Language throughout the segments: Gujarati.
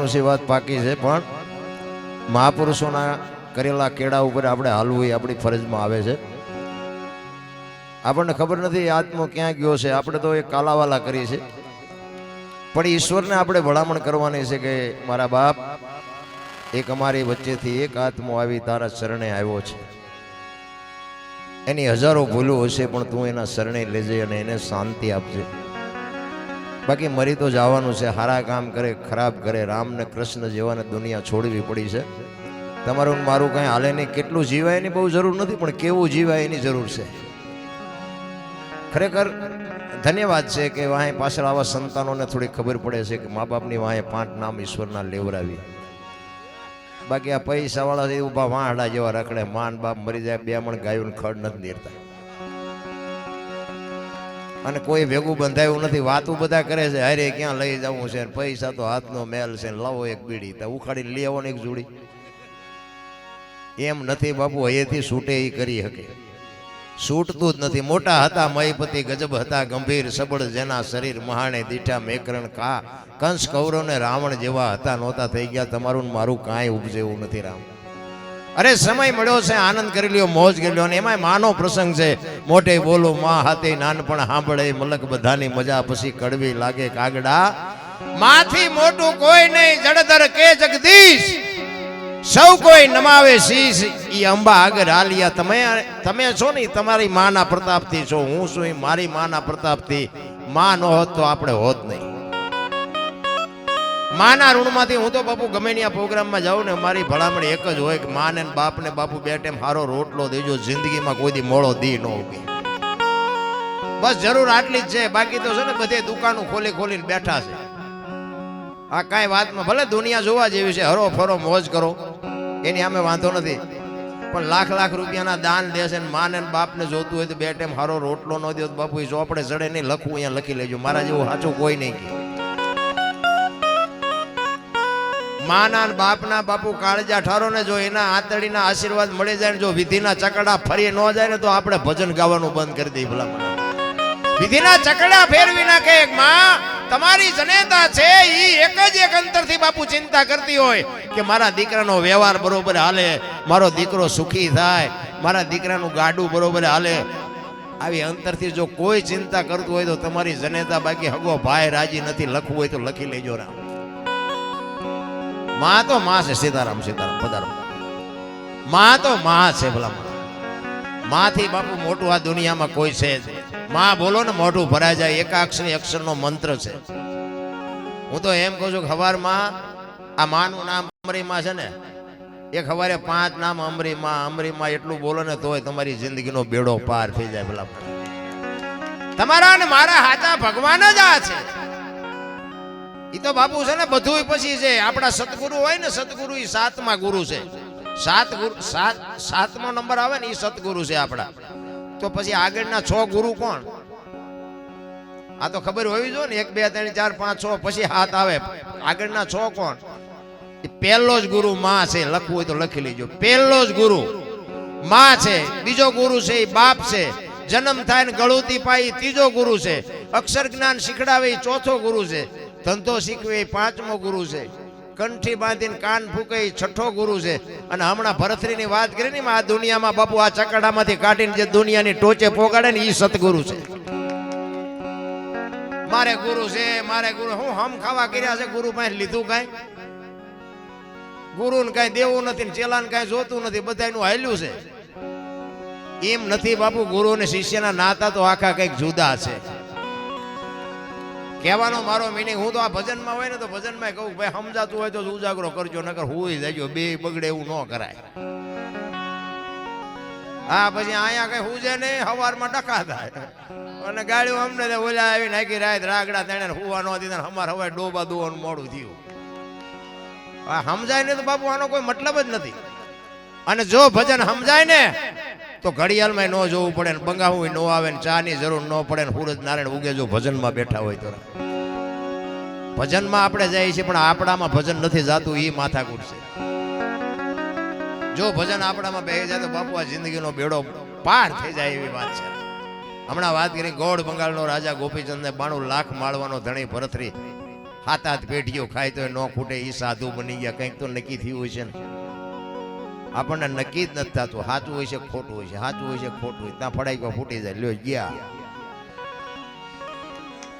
કહેવાનું છે વાત પાકી છે, પણ મહાપુરુષોના કરેલા કેળા ઉપર આપણે હાલવું એ આપણી ફરજમાં આવે છે. આપણને ખબર નથી આત્મો ક્યાં ગયો છે, આપણે તો એ કાલાવાલા કરીએ છીએ, પણ ઈશ્વરને આપણે ભલામણ કરવાની છે કે મારા બાપ, એક અમારી વચ્ચેથી એક આત્મો આવી તારા શરણે આવ્યો છે. એની હજારો ભૂલો હશે, પણ તું એના શરણે લેજે અને એને શાંતિ આપજે. બાકી મરી તો જવાનું છે. સારા કામ કરે, ખરાબ કરે, રામ ને કૃષ્ણ જેવાને દુનિયા છોડવી પડી છે. તમારું મારું કાંઈ હાલે નહીં. કેટલું જીવાય એની બહુ જરૂર નથી, પણ કેવું જીવાય એની જરૂર છે. ખરેખર ધન્યવાદ છે કે વાહે પાછળ આવા સંતાનોને થોડી ખબર પડે છે કે મા બાપની વાહે 5 નામ ઈશ્વરના લેવરાવી. બાકી આ પૈસાવાળા છે ઊભા વાહડા જેવા રખડે, માન બાપ મરી જાય, 2 મણ ગાયું ખડ નથી દેતા, અને કોઈ ભેગું બંધાયું નથી. વાતું બધા કરે છે, હારે ક્યાં લઈ જવું છે, પૈસા તો હાથનો મેલ છે, લાવો એક બીડી તો ઉખાડીને લઈ આવો ને એક જોડી. એમ નથી બાપુ, હયેથી છૂટે એ કરી શકે, છૂટતું જ નથી. મોટા હતા મહીપતિ, ગજબ હતા ગંભીર, સબળ જેના શરીર, મહાણે દીઠા મેકરણ કા, કંસ કૌરવને રાવણ જેવા હતા નહોતા થઈ ગયા. તમારું મારું કાંઈ ઉપજે એવું નથી. રામ અરે સમય મળ્યો છે, આનંદ કરી લ્યો, મોજ કરી લ્યો. અને એમાંય માનો પ્રસંગ છે. મોટે બોલો માં હાથે નાનપણ સાંભળે, મલક બધાની મજા પછી કડવી લાગે કાગડા. માથી મોટું કોઈ નહીં, જડધર કે જગદીશ, સૌ કોઈ નમાવે શીશ. ઈ અંબા આગળ હાલિયા. તમે છો ને તમારી માના પ્રતાપથી છો, હું છું એ મારી માના પ્રતાપથી. માં ન હોત તો આપણે હોત નહીં. માના ઋણમાંથી હું તો બાપુ ગમે ત્યાં પ્રોગ્રામમાં જાઉં ને, મારી ભલામણ એક જ હોય કે માં ને બાપ ને બાપુ 2 ટાઈમ સારો રોટલો દેજો, જિંદગીમાં કોઈ દી મોળો દી ન ઉગે. બસ જરૂર આટલી જ છે. બાકી તો છે ને બધે દુકાનો ખોલીને બેઠા છે. આ કાંઈ વાતમાં ભલે દુનિયા જોવા જેવી છે, હરો ફરો મોજ કરો, એની સામે વાંધો નથી, પણ લાખ રૂપિયાના દાન દેશે ને માં ને બાપ ને જોતું હોય તો 2 ટાઈમ સારો રોટલો ન દો બાપુ, એ ચોપડે ચડે નહીં. લખવું અહીંયા લખી લેજો, મારા જેવું સાચું કોઈ નહીં. માના બાપના બાપુ કાળજા ઠારો ને જો એના આતડીના આશીર્વાદ મળી જાય ને, જો વિધિના ચકડા ફરી ન જાય ને, તો આપણે ભજન ગાવાનું બંધ કરી દઈએ. ભલા વિધિના ચકડા ફેરવી નાખે. માં તમારી જનેતા છે, ઈ એક જ એક અંતરથી બાપુ ચિંતા કરતી હોય કે મારા દીકરાનો વ્યવહાર બરોબર હાલે, મારો દીકરો સુખી થાય, મારા દીકરાનું ગાડું બરોબર હાલે. આવી અંતરથી જો કોઈ ચિંતા કરતું હોય તો તમારી જનેતા. બાકી હગો ભાઈ રાજી નથી, લખવું હોય તો લખી લેજો. રામ માં તો માં છે. સીતારામ સીતારામ પધારો. માં તો માં છે. ભલા માંથી બાપુ મોટું આ દુનિયામાં કોઈ છે જ. માં બોલો ને મોઢું ભરાઈ જાય. એકાક્ષરી અક્ષરનો મંત્ર છે. હું તો એમ કહું છું કે હવારમાં આ માનું નામ અમરીમાં છે ને, એક હવારે 5 નામ અમરીમાં એટલું બોલો ને તોય તમારી જિંદગીનો બેડો પાર થઈ જાય. ભલા તમારા ને મારા હાથા ભગવાન જ આ છે. ઈ તો બાપુ છે ને બધું પછી છે. આપણા સતગુરુ હોય ને, સતગુરુ ઈ 7મા ગુરુ છે. 7મો નંબર આવે ને ઈ સતગુરુ છે આપણા. તો પછી આગળના 6 ગુરુ કોણ? આ તો ખબર હોવી જોઈએ ને. 1 2 3 4 5 6 પછી 7 આવે. આગળના 6 કોણ? પહેલો જ ગુરુ માં છે. લખવું હોય તો લખી લેજો. પહેલો જ ગુરુ માં છે. બીજો ગુરુ છે એ બાપ છે. જન્મ થાય ને ગળુતી પાઈ 3જો ગુરુ છે. અક્ષર જ્ઞાન શીખડાવે 4થો ગુરુ છે. ધંધો શીખવે 5મો ગુરુ છે. કંઠી બાંધીને કાન ફૂકે 6ઠો ગુરુ છે. અને હમણાં ભરથરીની વાત કરી ને, આ દુનિયામાં બાપુ આ ચકડામાંથી કાઢીને જે દુનિયાની ટોચે પોગાડે ને એ સતગુરુ છે. મારે ગુરુ છે, મારે ગુરુ. હું હમ ખાવા કર્યા છે, ગુરુ પાસે લીધું કાંઈ? ગુરુને કાંઈ દેવું નથી, ચેલાને કાંઈ જોતું નથી, બધાનું હાલ્યું છે. એમ નથી બાપુ. ગુરુ અને શિષ્યના નાતા તો આખા કંઈક જુદા છે. કહેવાનો મારો મિનિંગ, હું તો આ ભજનમાં હોય ને તો ભજનમાં કહું ભાઈ સમજાતું હોય તો ઉજાગરો કરજો, નકર હુઈ જાયજો. 2 બગડે એવું ન કરાય. હા પછી અહીંયા કઈ હુજે નહીં, હવારમાં ડખા થાય અને ગાડીઓ અમને ઓલા આવી નાખી રાત રાગડા તેને હુવા ન દીધા. અમારે હવે ડોબા દોવાનું મોડું થયું. આ સમજાય ને તો બાપુ આનો કોઈ મતલબ જ નથી. અને જો ભજન સમજાય ને તો ઘડિયાળમાં ન જોવું પડે ને, બંગાવું ન આવે ને, ચાની જરૂર ન પડે ને, સૂરજ નારાયણ ઉગે જો ભજનમાં બેઠા હોય તો. ભજનમાં આપણે જઈએ છીએ પણ આપણામાં ભજન નથી જાતું, એ માથાકૂટ છે. જો ભજન આપણામાં બેસી જાય તો બાપુ આ જિંદગીનો બેડો પાર થઈ જાય એવી વાત છે. હમણાં વાત કરી ગોળ બંગાળનો રાજા ગોપીચંદને 92 લાખ માળવાનો ધણી ભરથરી હાથ હાથ પેઢીઓ ખાય તો ન ખૂટે એ સાધુ બની ગયા. કંઈક તો નક્કી થયું હોય છે ને. આપણને નક્કી જ નથી થતું. સાચું હોય છે ખોટું હોય છે, સાચું હોય છે ખોટું હોય, ત્યાં ફડાઈ ફૂટી જાય. લ્યો ગયા.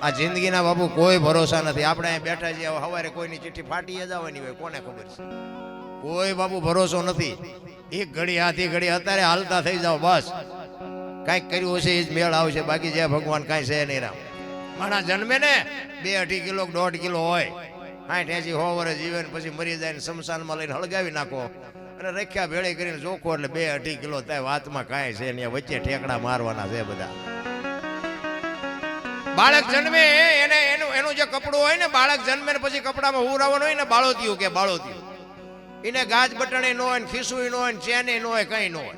આ જિંદગીના બાપુ કોઈ ભરોસા નથી. આપણે અહીં બેઠા છીએ, સવારે કોઈની ચિઠ્ઠી ફાટી જવાની હોય, કોને ખબર છે? કોઈ બાપુ ભરોસો નથી. એક ઘડી હાથી ઘડી અત્યારે હાલતા થઈ જાવ, બસ કાંઈક કર્યું હશે એ જ મેળ આવશે. બાકી જે ભગવાન કાંઈ છે નહીં. રામ માણસ જન્મે ને 2-2.5 કિલો 1.5 કિલો હોય, 60-80 100 વર્ષ જીવે ને પછી મરી જાય ને શમશાનમાં લઈને હળગાવી નાખો અને રખ્યા ભેળી કરીને જોખો એટલે 2-2.5 કિલો થાય. વાતમાં કાંઈ છે ને વચ્ચે ઠેકડા મારવાના છે બધા. બાળક જન્મે એને એનું જે કપડું હોય ને, બાળક જન્મે ને પછી કપડામાં ઉરાવવાનું હોય ને, બાળોતિયું કે બાળોતિયું. એને ગાજ બટણે ન હોય, ખીસુય ન હોય, ચેને ન હોય, કઈ ન હોય.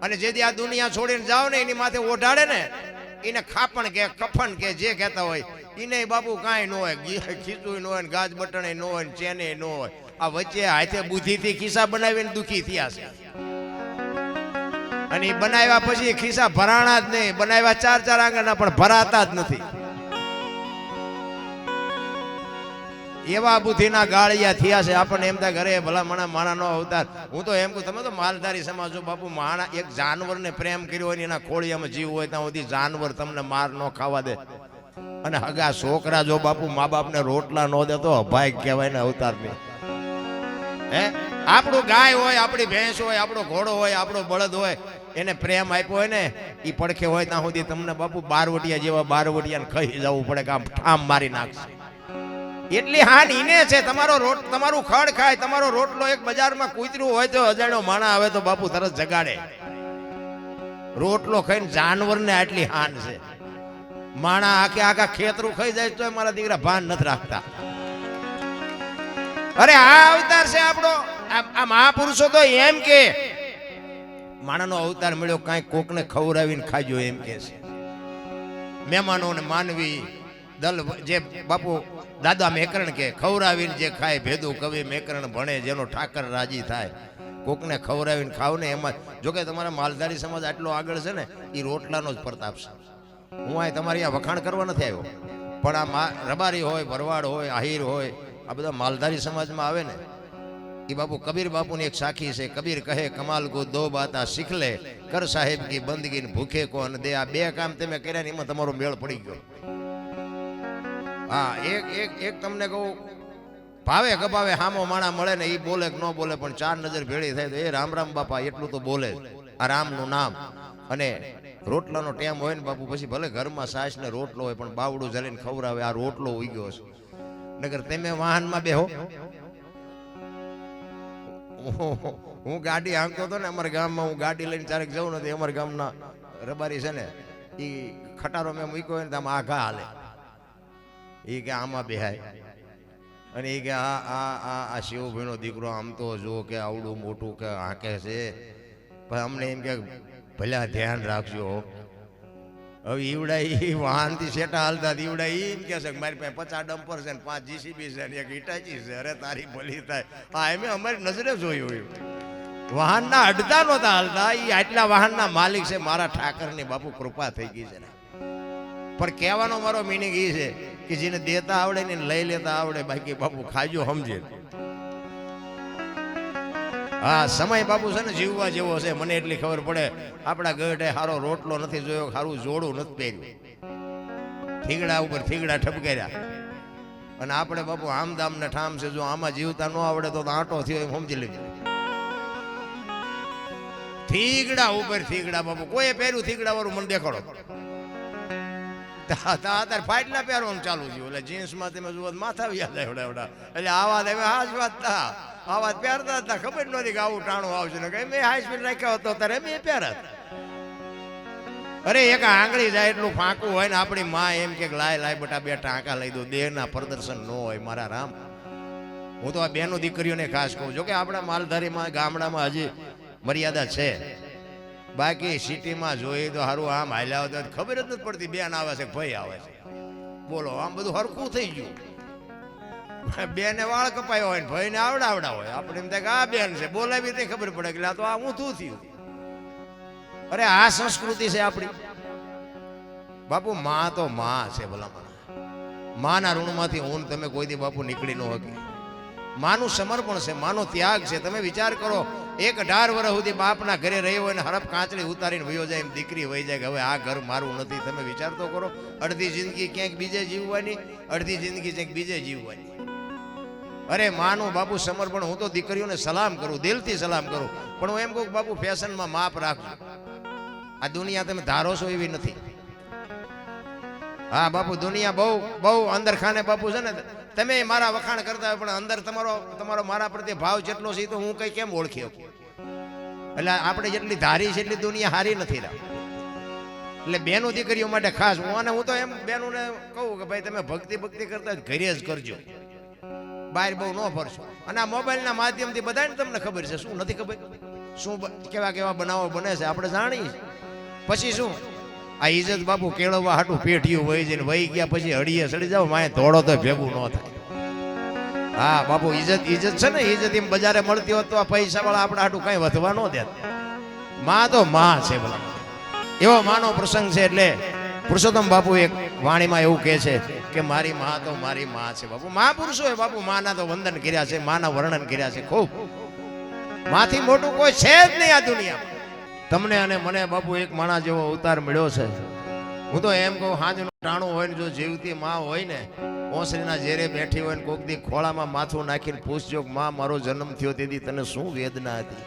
અને જેથી આ દુનિયા છોડીને જાવ ને એની માથે ઓઢાડે ને, એને ખાપણ કે કફન કે જે કહેતા હોય, એને બાપુ કાંઈ ન હોય. ખીસુય ન હોય, ગાજ બટણે ન હોય, ચેને ન હોય. આ વચ્ચે હાથે બુદ્ધિથી ખિસ્સા બનાવીને દુખી થયા છે. અને એ બનાવ્યા પછી ખિસ્સા ભરાણા જ નહીં. બનાવ્યા 4-4 આંગળના પણ ભરાતા જ નથી. એવા બુદ્ધિના ગાળિયા થયા છે. આપણને એમ થાય ઘરે ભલા માણાનો અવતાર. હું તો એમ કહું, તમે તો માલધારી સમાજ છો બાપુ. માણા એક જાનવરને પ્રેમ કર્યો હોય, એના ખોળિયામાં જીવ હોય ત્યાં સુધી જાનવર તમને માર ન ખાવા દે. અને હગા છોકરા જો બાપુ મા બાપને રોટલા ન દે તો અભાગ કહેવાય ને અવતારની. હે, આપણું ગાય હોય, આપણી ભેંસ હોય, આપણો ઘોડો હોય, આપણો બળદ હોય, એને પ્રેમ આપ્યો હોય ને, એ પડખે હોય ત્યાં સુધી તમને બાપુ બારવટિયા જેવા બારવટિયાને ખાઈ જવું પડે કે આમ ઠામ મારી નાખશે. એટલી હાન ઈને છે. તમારું ખડ ખાય, તમારો રોટલો એક બજારમાં કૂતરું હોય તો અજાણ્યો માણા આવે તો બાપુ તરત જગાડે. રોટલો ખાઈને જાનવરને આટલી હાન છે. માણા આખા ખેતરું ખાઈ જાય તો મારા દીકરા ભાન નથી રાખતા. અરે આ અવતાર છે આપણો. આ મહાપુરુષો તો એમ કે માણાનો અવતાર મળ્યો કાંઈક કોકને ખવડાવીને ખાજો એમ કે છે. મહેમાનોને માનવી દલ જે બાપુ દાદા મેકરણ કે ખવડાવીને જે ખાય ભેદું કવિ મેકરણ ભણે જેનો ઠાકર રાજી થાય. કોકને ખવડાવીને ખાવ ને એમાં. જોકે તમારા માલધારી સમાજ આટલો આગળ છે ને, એ રોટલાનો જ પ્રતાપ છે. હું આ તમારી આ વખાણ કરવા નથી આવ્યો, પણ આ રબારી હોય, ભરવાડ હોય, આહિર હોય, આ બધા માલધારી સમાજમાં આવે ને, એ બાપુ કબીર બાપુની એક સાખી છે. કબીર કહે કમાલ કો દો બાતા શીખ લે, કર સાહેબ કી બંદગી ભૂખે કો અને દે. આ 2 કામ તમે કર્યા ને એમાં તમારો મેળ પડી ગયો. હા, એક તમને કહું, ભાવે ગભાવે હામો માણા મળે ને, એ બોલે કે ન બોલે, પણ 4 નજર ભેળી થાય તો એ રામ રામ બાપા એટલું તો બોલે. આ રામનું નામ. અને રોટલાનો ટેમ હોય ને બાપુ, પછી ભલે ઘરમાં સાસ ને રોટલો હોય પણ બાવડું જલીને ખવડાવે. આ રોટલો ઉગ્યો છે. નગર તમે વાહનમાં બેહો. હું ગાડી હાંકતો હતો ને અમારા ગામમાં, હું ગાડી લઈને ચારેક જવું નથી. અમારા ગામના રબારી છે ને, એ ખટારો મેં મૂક્યો હોય ને આમાં આઘા હાલે. એ કે આમાં બેહાય. અને એ કે આ શિવભાઈનો દીકરો આમ તો જો કે આવડું મોટું કે હાંકે છે. પણ અમને એમ કે ભલે ધ્યાન રાખજો. હવે ઈવડા એ વાહનથી શેટા હાલતા ઈવડા એમ કે છે કે મારી પાસે 50 ડમ્પર છે ને 5 જીસીબી છે ને 1 ઇટાચી છે. અરે તારી ભલી થાય. હા, એમ અમારી નજરે જોયું. વાહનના અડધા નહોતા હાલતા. એ આટલા વાહનના માલિક છે. મારા ઠાકરની બાપુ કૃપા થઈ ગઈ છે. પણ કહેવાનો મારો મિનિંગ એ છે કે જેને દેતા આવડે ને લઈ લેતા આવડે. બાકી બાપુ ખાજો સમજે. હા, સમય બાપુ છે ને જીવવા જેવો છે. મને એટલી ખબર પડે, આપણા ગઢે સારો રોટલો નથી જોયો, સારું જોડું નથી પહેર્યું, થીગડા ઉપર થીગડા ઠપકેર્યા. અને આપણે બાપુ આમદામ ને ઠામ છે. જો આમાં જીવતા ન આવડે તો આંટો થયો એમ સમજી લેજો. થીગડા ઉપર થીગડા બાપુ કોઈ પહેર્યું થીગડા વાળું મને દેખાડો. અત્યારે ફાટલા પહેરવાનું ચાલુ થયું. એટલે જીન્સમાં તમે જુઓ માથા વ્યાજ એવડા. એટલે આવા તમે હાજ વાત થા આવા પહેરતા હતા. ખબર નહોતી કે આવું ટાણું આવશે ને કઈ. મેં હાઈ સ્પીડ રાખ્યો હતો ત્યારે મેં પહેરત. અરે એક આંગળી જાય એટલું ફાંકું હોય ને, આપણી માં એમ કે લાય બટા 2 ટાંકા લઈ દો. દેહના પ્રદર્શન ન હોય મારા રામ. હું તો આ બેનો દીકરીઓને ખાસ કહું. જો કે આપણા માલધારીમાં ગામડામાં હજી મર્યાદા છે. બાકી સિટીમાં જોઈએ તો સારું આમ હાલ્યા હોય તો ખબર જ નથી પડતી બેન આવે છે ભાઈ આવે છે. બોલો, આમ બધું હરખું થઈ ગયું. બેને વાળ કપાયો હોય ને ભાઈને આવડા હોય. આપણે એમ થાય કે આ બેન છે, બોલાવી તે ખબર પડે કે આ તો આ ઊંધું થયું. અરે આ સંસ્કૃતિ છે આપણી બાપુ. માં તો માં છે ભલામણ. માના ઋણમાંથી હું ને તમે કોઈ દી બાપુ નીકળી ન શકી. માનું સમર્પણ છે, માનો ત્યાગ છે. તમે વિચાર કરો, 18 વર્ષ સુધી બાપના ઘરે રહ્યો હોય ને હરફ કાંચળી ઉતારીને વયો જાય, એમ દીકરી વહી જાય કે હવે આ ઘર મારું નથી. તમે વિચાર તો કરો, અડધી જિંદગી ક્યાંક બીજે જીવવાની, અડધી જિંદગી ક્યાંક બીજે જીવવાની. અરે માનું બાપુ સમર્પણ. હું તો દીકરીઓને સલામ કરું, દિલથી સલામ કરું, પણ હું એમ કહું કે બાપુ ફેશનમાં માપ રાખજો. આ દુનિયા તમે ધારો છો એવી નથી. હા બાપુ, દુનિયા બહુ બહુ અંદર ખાને બાપુ છે ને. તમે મારા વખાણ કરતા હોય પણ અંદર તમારો મારા પ્રત્યે ભાવ જેટલો છે તો હું કઈ કેમ ઓળખી શકું? એટલે આપણે જેટલી ધારી છે એટલી દુનિયા હારી નથી. એટલે બેનો દીકરીઓ માટે ખાસ હું તો એમ બેનોને કહું કે ભાઈ તમે ભક્તિ કરતા ઘરે જ કરજો, બહાર બહુ ન ફરશો. અને આ મોબાઈલના માધ્યમથી બધાને તમને ખબર છે, શું નથી ખબર, શું કેવા બનાવો બને છે આપણે જાણીએ. પછી શું આ ઇજ્જત બાપુ કેળવવા હાટું પેઢીયું વહી જઈને વહી ગયા પછી હળીએ સડી જાવ, માએ ધોળો તો ભેગું ન થાય. હા બાપુ, ઇજ્જત છે ને, ઇજ્જત એમ બજારે મળતી હોત તો આ પૈસા વાળા આપણા હાટું કઈ વધવા ન દે. માં તો માં છે ભલા, એવો માનો પ્રસંગ છે. એટલે પુરુષોત્તમ બાપુ એક વાણીમાં એવું કહે છે કે મારી માં તો મારી માં છે. બાપુ મહાપુરુષોએ બાપુ માના તો વંદન કર્યા છે, માના વર્ણન કર્યા છે ખૂબ. માથી મોટું કોઈ છે જ નહીં આ દુનિયામાં. તમને અને મને બાપુ એક માણસ જેવો અવતાર મળ્યો છે. હું તો એમ કહું, હાજનું ટાણું હોય ને જો જીવતી માં હોય ને, ઓસરીના ઝેરે બેઠી હોય ને કોક દી ખોળામાં માથું નાખીને પૂછજો કે માં મારો જન્મ થયો તેથી તને શું વેદના હતી,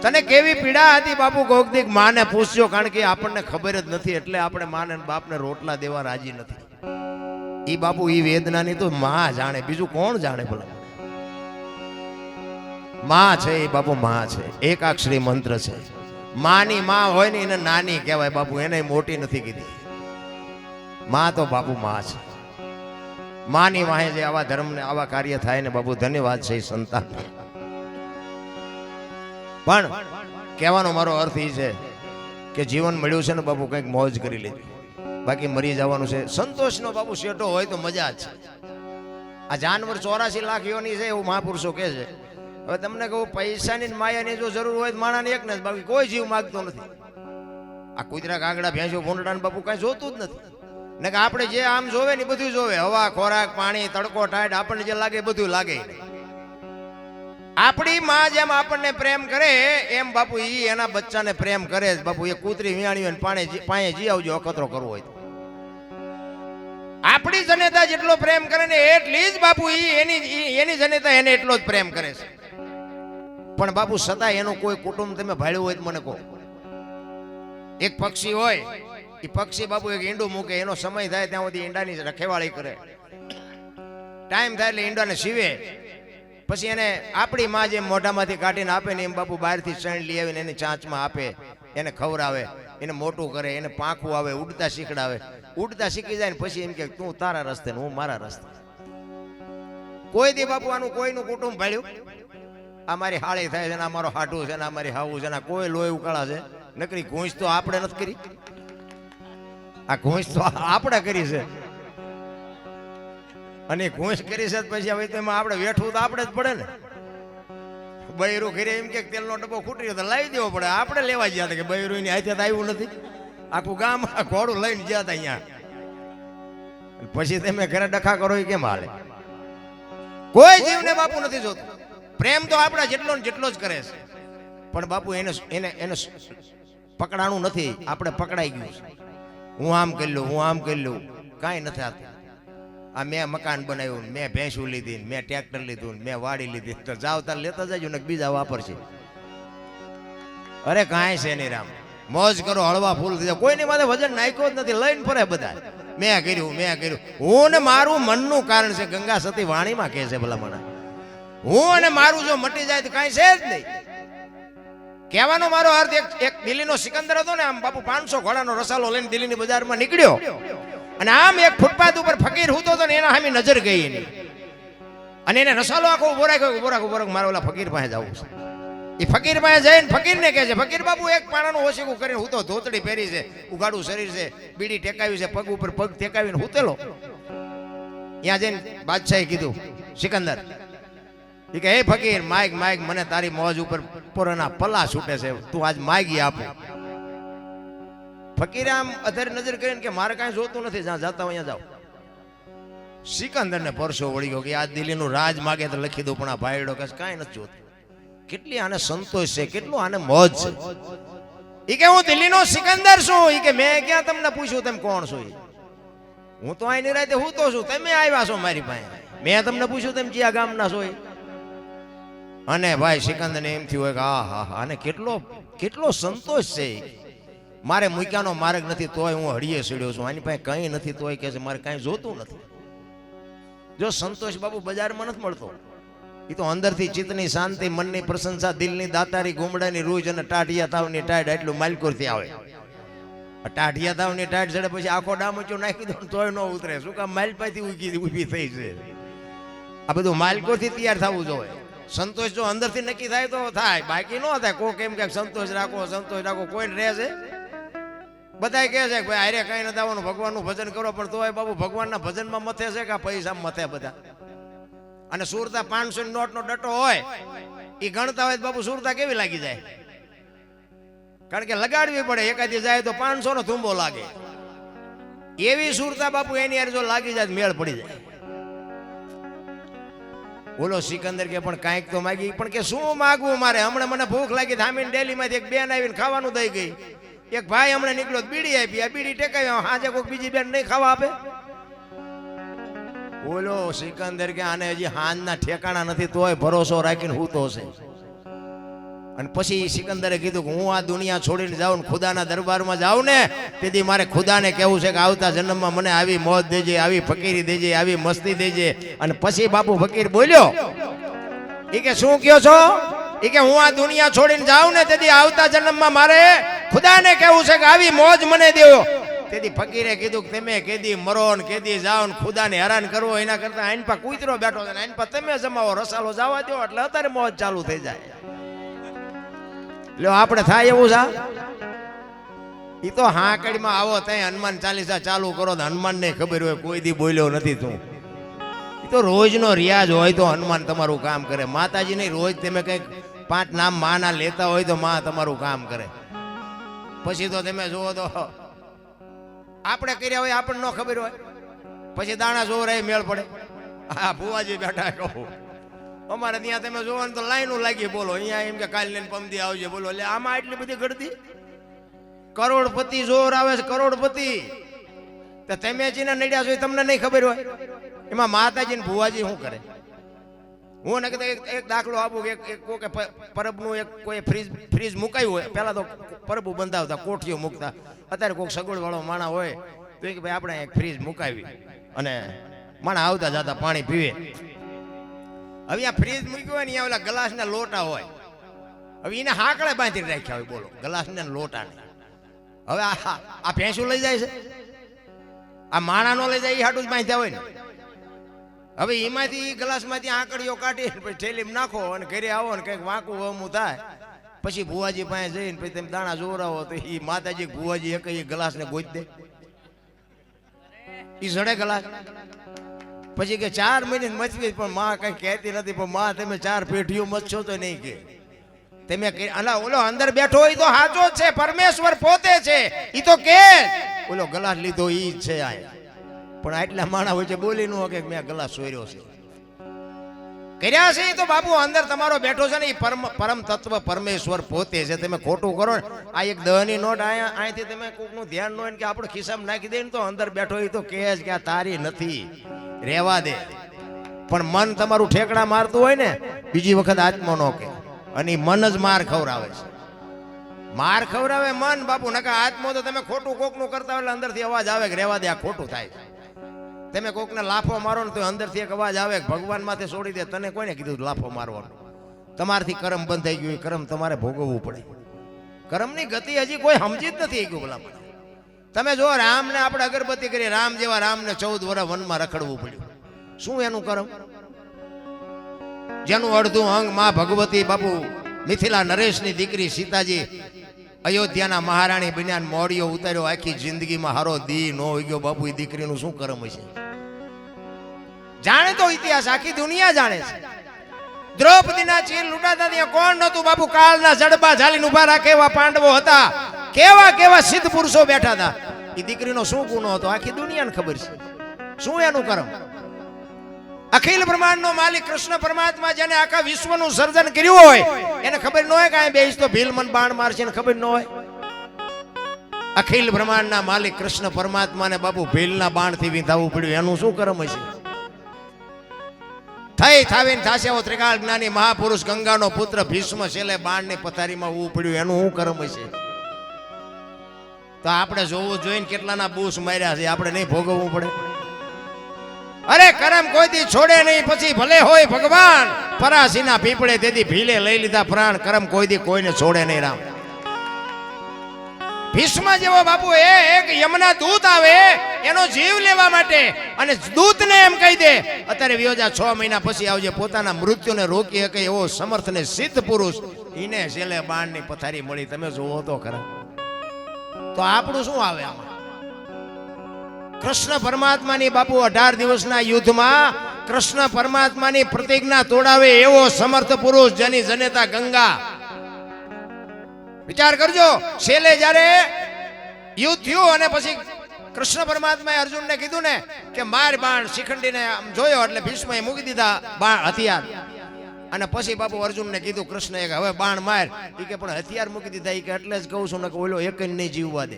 તને કેવી પીડા હતી બાપુ? કોક દી માને પૂછજો, કારણ કે આપણને ખબર જ નથી એટલે આપણે માને બાપને રોટલા દેવા રાજી નથી. ઈ બાપુ ઈ વેદનાની તો માં જાણે, બીજું કોણ જાણે ભલા? માં છે એ બાપુ, માં છે, એકાક્ષરી મંત્ર છે. માની માં હોય ને એને નાની કહેવાય બાપુ, એને મોટી નથી કીધી. માં તો બાપુ માં છે. માની વાહે જે આવા ધર્મ ને આવા કાર્ય થાય ને બાપુ, ધન્યવાદ છે સંતાન. પણ કહેવાનો મારો અર્થ એ છે કે જીવન મળ્યું છે ને બાપુ, કંઈક મોજ કરી લેજો, બાકી મરી જવાનું છે. સંતોષનો બાપુ શેઠો હોય તો મજા જ છે. આ જાનવર 84 લાખ યોની છે એવું મહાપુરુષો કહે છે. હવે તમને કહું, પૈસાની માયાની જો જરૂર હોય તો માણાને એક ને બાકી કોઈ જીવ માગતો નથી. આ કૂતરા કાગડા ભેંસો ભૂંડડાને બાપુ કઈ જોતું જ નથી ને. કે આપણે જે આમ જોવે ને બધું જોવે, હવા ખોરાક પાણી તડકો ટાઈટ આપણને જે લાગે બધું લાગે. આપણી માં જેમ આપણને પ્રેમ કરે એમ બાપુ ઈ એના બચ્ચાને પ્રેમ કરે જ બાપુ. એ કૂતરી વિયાણી હોય ને પાણી જી આવજો અખતરો કરવો હોય તો. આપણી જનેતા જેટલો પ્રેમ કરે ને એટલી જ બાપુ ઈ એની જનેતા એને એટલો જ પ્રેમ કરે છે. પણ બાપુ સદા એનો કોઈ કુટુંબ તમે ભાળ્યું હોય તો મને કહો. એક પક્ષી હોય, એ પક્ષી બાપુ એક ઈંડું મૂકે, એનો સમય થાય ત્યાં સુધી ઈંડાની રખેવાળી કરે. ટાઈમ થાય એટલે ઈંડાને સીવે, પછી એને આપણી માં જેમ મોઢામાંથી કાઢીને આપે ને એમ બાપુ બહારથી ચણ લઈ આવીને એને ચાંચમાં આપે, એને ખવડાવે, એને મોટું કરે, એને પાંખું આવે, ઉડતા શીખડાવે. ઉડતા શીખી જાય ને પછી એમ કે તું તારા રસ્તે ને હું મારા રસ્તે. કોઈ દી બાપુ આનું કોઈનું કુટુંબ ભાળ્યું? આ મારી હાળી થાય છે ને, આ મારો હાટું છે ને, આ મારી હાવું છે ને, કોઈ લોહી ઉકાળા છે? નકરી ઘૂંસ તો આપણે નથી કરી. આ ઘૂંસ તો આપણે કરી છે, અને ઘૂંસ કરી છે પછી હવે તેમાં આપણે વેઠવું તો આપણે જ પડે ને. બૈરું ઘરે એમ કે તેલનો ડબ્બો ખૂટી તો લાવી દેવો પડે. આપણે લેવા ગયા હતા કે બૈરું ની હાથે આવ્યું નથી, આખું ગામ ઘોડું લઈને ગયા હતા અહીંયા. પછી તમે ઘરે ડખા કરો એ કેમ હાલે? કોઈ જીવને બાપુ નથી જોતું. પ્રેમ તો આપણા જેટલો ને જેટલો જ કરે છે, પણ બાપુ એને પકડાણું નથી. આપણે પકડાઈ ગયું છે. હું આમ કરી લઉં, હું આમ કરી લઉં, કાંઈ નથી આવતું. આ મેં મકાન બનાવ્યું, મેં ભેંસું લીધી, મેં ટ્રેક્ટર લીધું, મેં વાડી લીધી, તો જાવ તાર લેતા જજો ને બીજા વાપરશે. અરે કાંઈ છે નહીં રામ, મોજ કરો, હળવા ફૂલ થઈ જાય. કોઈની માથે વજન નાખ્યો જ નથી, લઈને ફરે બધા. મેં કર્યું. હું ને મારું મનનું કારણ છે. ગંગા સતી વાણીમાં કહે છે ભલા મને, હું અને મારું જો મટી જાય તો કાંઈ છે જ નહીં. કહેવાનો મારો અર્થ, એક દિલ્હીનો સિકંદર હતો ને, આમ બાપુ 500 ઘોડાનો રસાલો લઈને દિલ્હીની બજારમાં નીકળ્યો, અને આમ એક ફૂટપાથ ઉપર ફકીર હૂતો હતો ને એના સામે નજર ગઈ એની, અને એને રસાલો આખો ઉભો રાખ્યો. મારે ઓલા ફકીર પાસે જવું છે. એ ફકીર પાસે જઈને ફકીરને કહે છે, ફકીર બાપુ એક પાણાનું ઓશીકું કરીને હૂતો, ધોતડી પહેરી છે, ઉગાડું શરીર છે, બીડી ટેકાવી છે, પગ ઉપર પગ ટેકાવીને હૂતેલો. ત્યાં જઈને બાદશાહે કીધું, સિકંદર એ કે હે ફકીર, માઈક મને તારી મોજ ઉપર પોરાના પલ્લા છૂટે છે, તું આજ માગી આપો. ફકીરે આમ અધર નજર કરીને કે મારે કાંઈ જોતું નથી, જ્યાં જાતા અહીંયા જાઓ. સિકંદરને પરસો વળી ગયો કે આ દિલ્હીનું રાજ માગે તો લખી દઉં, પણ આ ભાઈડો કે કાંઈ નથી જોતું. કેટલી આને સંતોષ છે, કેટલું આને મોજ છે. ઈ કે હું દિલ્હીનો સિકંદર છું. ઈ કે મેં ક્યાં તમને પૂછ્યું તમે કોણ છો? હું તો અહીં નિરાતે હું તો છું, તમે આવ્યા છો મારી પાસે. મેં તમને પૂછ્યું તમે કયા ગામના છો? અને ભાઈ સિકંદરને એમ થયું કે હા હા હા, અને કેટલો સંતોષ છે. મારે મૂક્યાનો માર્ગ નથી તોય હું હળીએ સીડ્યો છું, આની પાસે કંઈ નથી તોય કે છે મારે કાંઈ જોતું નથી. જો સંતોષ બાપુ બજારમાં નથી મળતો. એ તો અંદરથી ચિત્તની શાંતિ, મનની પ્રશંસા, દિલની દાતારી, ગુમડાની રૂજ અને ટાઢિયા તાવની ટાઢ એટલું માલકોરથી આવે. ટાઢિયા તાવની ટાઢ ચડે પછી આખો ડામચો નાખી દો તોય ન ઉતરે. શું કામ? માલપાથી ઊભી થઈ છે. આ બધું માલકોરથી તૈયાર થવું જોઈએ. સંતોષ જો અંદરથી નક્કી થાય તો થાય, બાકી ન થાય. કોક એમ કે સંતોષ રાખો કોઈ રહે છે. બધા કહે છે કે ભાઈ આરે કઈ નથી આવવાનું, ભગવાનનું ભજન કરો, પણ તોય બાબુ ભગવાનના ભજનમાં મથે છે કે પૈસા મથે બધા. અને સુરતા 500 નોટનો ડટો હોય એ ગણતા હોય બાબુ સુરતા કેવી લાગી જાય? કારણ કે લગાડવી પડે. એકાદી જાય તો 500 નો થુંબો લાગે. એવી સુરતા બાપુ એની યાર જો લાગી જાય મેળ પડી જાય. બોલો સિકંદર કે પણ કાંઈક તો માગી. પણ કે શું માગવું મારે? હમણાં મને ભૂખ લાગી, ધામીને ડેલીમાંથી એક બેન આવીને ખાવાનું દઈ ગઈ. એક ભાઈ હમણાં નીકળ્યો બીડી આપી, આ બીડી ટેકાવી આજે કોઈ બીજી બેન નહીં ખાવા આપે. બોલો સિકંદર કે આને હજી હાંજના ઠેકાણા નથી તોય ભરોસો રાખીને હૂતો છે. અને પછી સિકંદરે કીધું કે હું આ દુનિયા છોડીને જાઉં, ખુદાના દરબારમાં જાઉં ને તેથી મારે ખુદાને કહેવું છે કે આવતા જન્મમાં મને આવી મોજ દેજે, આવી ફકીરી દેજે, આવી મસ્તી દેજે. અને પછી બાપુ ફકીર બોલ્યો, એ કે શું કયો છો? એ કે હું આ દુનિયા છોડીને જાઉં ને તેથી આવતા જન્મમાં મારે ખુદાને કહેવું છે કે આવી મોજ મને દેવો. તેથી ફકીરે કીધું કે તમે કેદી મરો ને કેદી જાઓ ને ખુદાને હેરાન કરવો એના કરતા આઈન પા કૂતરો બેઠો છે, આઈન પા તમે જમાવો, રસાલો જવા દો એટલે અત્યારે મોજ ચાલુ થઈ જાય. લ્યો આપણે થાય એવું છે? એ તો હાકડીમાં આવો ત્યાં હનુમાન ચાલીસા ચાલુ કરો તો હનુમાનને ખબર હોય કોઈ દી બોલ્યો નથી તું. એ તો રોજનો રિયાજ હોય તો હનુમાન તમારું કામ કરે. માતાજી નહીં, રોજ તમે કંઈક 5 નામ માના લેતા હોય તો માં તમારું કામ કરે. પછી તો તમે જુઓ તો આપણે કર્યા હોય આપણને ન ખબર હોય, પછી દાણા જોર એ મેળ પડે. હા ભુવાજી બેઠા કહું અમારે ત્યાં તમે જોવો ને તો લાઈનો લાગી. બોલો અહીંયા એમ કે કાલ લઈને પમદી આવજે. બોલો એટલે આમાં એટલી બધી ગળદી. કરોડપતિ જોર આવે છે, કરોડપતિ. તો તમે જેને નડ્યા છો તમને નહીં ખબર હોય. એમાં માતાજી ને ભુવાજી શું કરે? હું ને એક દાખલો આપું કે પરબનું એક કોઈ ફ્રીજ મુકાયું હોય. પહેલા તો પરબું બંધાવતા, કોઠીઓ મૂકતા. અત્યારે કોઈક સગવડ વાળો માણા હોય તો કે ભાઈ આપણે એક ફ્રીજ મુકાવી અને માણા આવતા જતા પાણી પીવે. હવે આ ફ્રીજ મૂક્યું હોય ને અહીંયા ઓલા ગ્લાસના લોટા હોય. હવે એને હાકડે બાંધીને રાખ્યા હોય. બોલો ગ્લાસને લોટાને. હવે આ ભેંસું લઈ જાય છે? આ માણા નો લઈ જાય એ હાટું જ બાંધ્યા હોય ને. હવે એમાંથી ગ્લાસમાંથી આંકડીઓ કાઢી પછી થેલીમાં નાખો અને ઘરે આવો ને કંઈક વાંકું વમું થાય. પછી ભુવાજી પાસે જઈને પછી તમે દાણા જોરાવો તો એ માતાજી ભુવાજી એક એ ગ્લાસને ગોઈ દે. એ જડે ગ્લાસ. પછી કે 4 મહિને મચવી, પણ માં કઈ કહેતી નથી. પણ માં તમે 4 પેઢીઓ મચશો તો નહીં કે તમે ઓલો અંદર બેઠો હોય તો સાચો જ છે, પરમેશ્વર પોતે છે. એ તો કે ઓલો ગ્લાસ લીધો ઈ જ છે આ. પણ આટલા માણા વચ્ચે બોલી ન કે મેં ગ્લાસ સોર્યો છે કર્યા છે. તો બાપુ અંદર તમારો બેઠો છે ને એ પરમ તત્વ પરમેશ્વર પોતે છે. તમે ખોટું કરો ને આ એક 10ની નોટ અહીંથી તમે કોકનું ધ્યાન ન હોય કે આપણે ખિસ્સામાં નાખી દે ને તો અંદર બેઠો એ તો કહે જ કે આ તારી નથી, રહેવા દે. પણ મન તમારું ઠેકડા મારતું હોય ને બીજી વખત આત્મા નો કે, અને મન જ માર ખવડાવે છે. માર ખવડાવે મન બાપુ. નકા આત્મો તો તમે ખોટું કોકનું કરતા હોય એટલે અંદરથી અવાજ આવે કે રહેવા દે આ ખોટું થાય. તમે કોકને લાફો મારો ને તો અંદરથી એક અવાજ આવે કે ભગવાન માથે છોડી દે. તને કોઈને કીધું લાફો મારવાનો? તમારથી કરમ બંધ થઈ ગયું. કરમ તમારે ભોગવવું પડે. કરમની ગતિ હજી કોઈ સમજી જ નથી ગયું. ભલા તમે જો રામને આપણે અગરબત્તી કરી, રામ જેવા રામને 14 વર્ષ વનમાં રખડવું પડ્યું. શું એનું કરમ? જેનું અડધું અંગ માં ભગવતી બાપુ મિથિલા નરેશની દીકરી સીતાજી અયોધ્યાના મહારાણી બન્યા, મોડિયો ઉતાર્યો. આખી જિંદગીમાં હારો દી નો હોય ગયો બાપુ. એ દીકરીનું શું કરમ હશે? જાણે તો ઇતિહાસ આખી દુનિયા જાણે છે. દ્રૌપદીના ચીર લૂંટાતા ત્યાં કોણ નતું બાપુ? કાળના જડબા ઝાલીને ઉભા રાખે એવા પાંડવો હતા. કેવા કેવા સિદ્ધ પુરુષો બેઠા હતા. એ દીકરીનો શું ગુનો હતો આખી દુનિયાને ખબર છે. શું એનું કરમ? અખિલ બ્રહ્માંડનો માલિક કૃષ્ણ પરમાત્મા જેને આખા વિશ્વનું સર્જન કર્યું હોય એને ખબર ન હોય કે આ બેસ તો ભીલ મન બાણ મારશે ને ખબર ન હોય. અખિલ બ્રહ્માંડના માલિક કૃષ્ણ પરમાત્માને બાપુ ભીલના બાણથી વિંધાવવું પડ્યું એનું શું કરમ હશે? થઈ થાવીને થાશે એવો ત્રિકાળ જ્ઞાની મહાપુરુષ ગંગાનો પુત્ર ભીષ્મ છેલ્લે બાણની પથારીમાં ઊભું પડ્યું એનું શું કરમ હશે? તો આપણે જોવું જોઈએ કેટલાના બૂસ માર્યા છે, આપણે નહીં ભોગવવું પડે? અરે કરમ કોઈથી છોડે નહીં, પછી ભલે હોય ભગવાન પરાસીના પીપળે તેથી ભીલે લઈ લીધા પ્રાણ. કરમ કોઈથી કોઈને છોડે નહીં રામ. ભીષ્મ જેવો બાપુ એક યમના દૂત આવે એનો જીવ લેવા માટે અને દૂતને એમ કહી દે અત્યારે વિયોજા 6 મહિના પછી આવજે, પોતાના મૃત્યુને રોકી શકે એવો સમર્થ ને સિદ્ધ પુરુષ એને છેલ્લે બાણની પથારી મળી. તમે જોવો તો ખરા. તો આપણું શું આવે આમાં? કૃષ્ણ પરમાત્માની બાપુ 18 દિવસના યુદ્ધમાં કૃષ્ણ પરમાત્માની પ્રતિજ્ઞા તોડાવે એવો સમર્થ પુરુષ જેની જનેતા ગંગા. વિચાર કરજો, છેલ્લે જ્યારે યુદ્ધ થયું અને પછી કૃષ્ણ પરમાત્માએ અર્જુનને કીધું ને કે માર બાણ શિખંડીને જોયો એટલે ભીષ્મએ મૂકી દીધા બાણ હથિયાર. અને પછી બાપુ અર્જુનને કીધું કૃષ્ણએ કે હવે બાણ માર. એ કે પણ હથિયાર મૂકી દીધા. એ કે એટલે જ કહું છું ને કે ઓલો એક નહીં જીવવા દે.